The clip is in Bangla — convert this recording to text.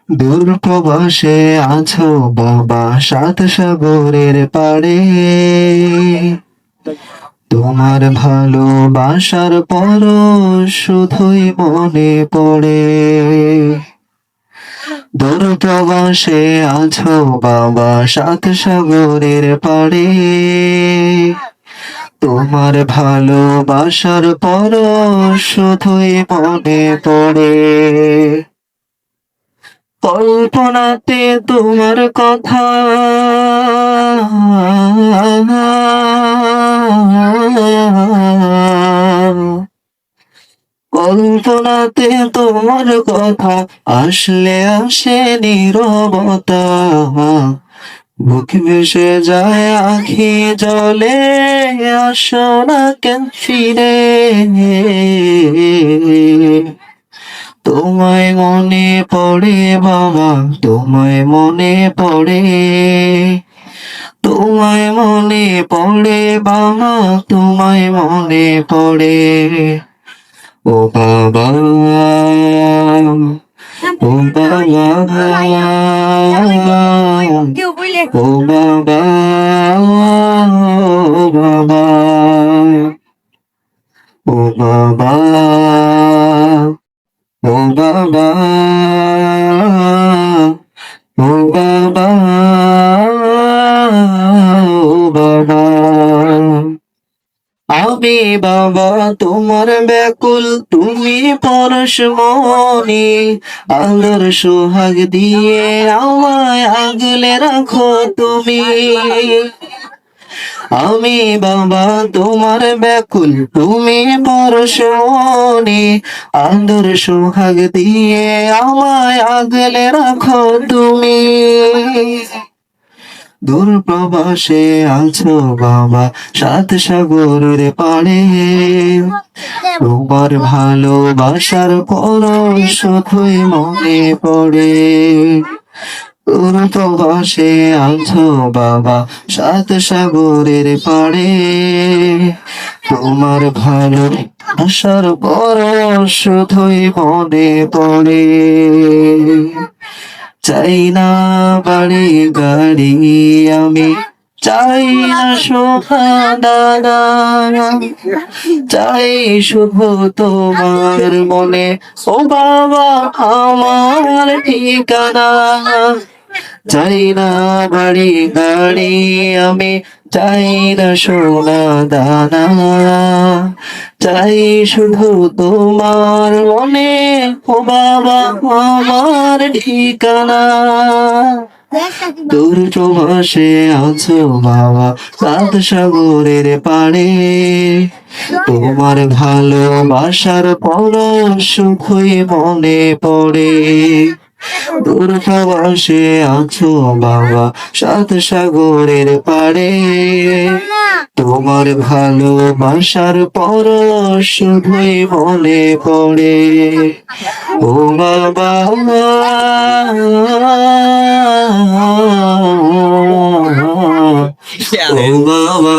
দূর প্রবাসে আছো বাবা, সাত সাগরের পাড়ে। তোমার ভালোবাসার পরশ শুধুই মনে পড়ে। দূর প্রবাসে আছো বাবা, সাত সাগরের পাড়ে। তোমার ভালোবাসার পরশ শুধুই মনে পড়ে। কল্পনাতে তোমার কথা কল্পনাতে তোমার কথা আসলে আসে নীরবতা। বুক ভেসে যায় আখি জলে, আসো না কেন ফিরে। তোমায় মনে পড়ে বাবা, তোমায় মনে পড়ে। তোমায় মনে পড়ে বাবা, তোমায় মনে পড়ে। ও বাবা, ও বাবা, ও বাবা, ও বাবা, ও বাবা, ও বাবা, ও বাবা, ও বাবা। আমি বাবা তোমার ব্যাকুল, তুমি পরশমণি। আলোর সোহাগ দিয়ে আমায় আগলে রাখো তুমি। আমি বাবা তোমার ব্যাকুল, তুমি পরশমণি। আলোর সোহাগ দিয়ে আমায় আগলে রাখো তুমি। দূর প্রবাসে আছো বাবা, সাত সাগরের পাড়ে। তোমার ভালোবাসার পরশ শুধুই মনে পড়ে। দূর প্রবাসে আছো বাবা, সাত সাগরের পাড়ে। তোমার ভালোবাসার পরশ শুধুই মনে পড়ে। চাই না বাড়ি গাড়ি আমি, চাই না সোনা দানা, চাই শুধু তোমার মনে ও বাবা আমার ঠিকানা। চাই না বাড়ি গাড়ি আমি, চাই না সোনা দানা, চাই শুধু তোমার মনে ও বাবা আমার ঠিকানা। দূর প্রবাসে আছো বাবা, সাত সাগরের পাড়ে। তোমার ভালোবাসার পরশ শুধুই মনে পড়ে। দূর প্রবাসে আছো বাবা, সাত সাগরের পাড়ে। তোমার ভালোবাসার পরশ শুধুই মনে পড়ে। ও বাবা, ও বাবা,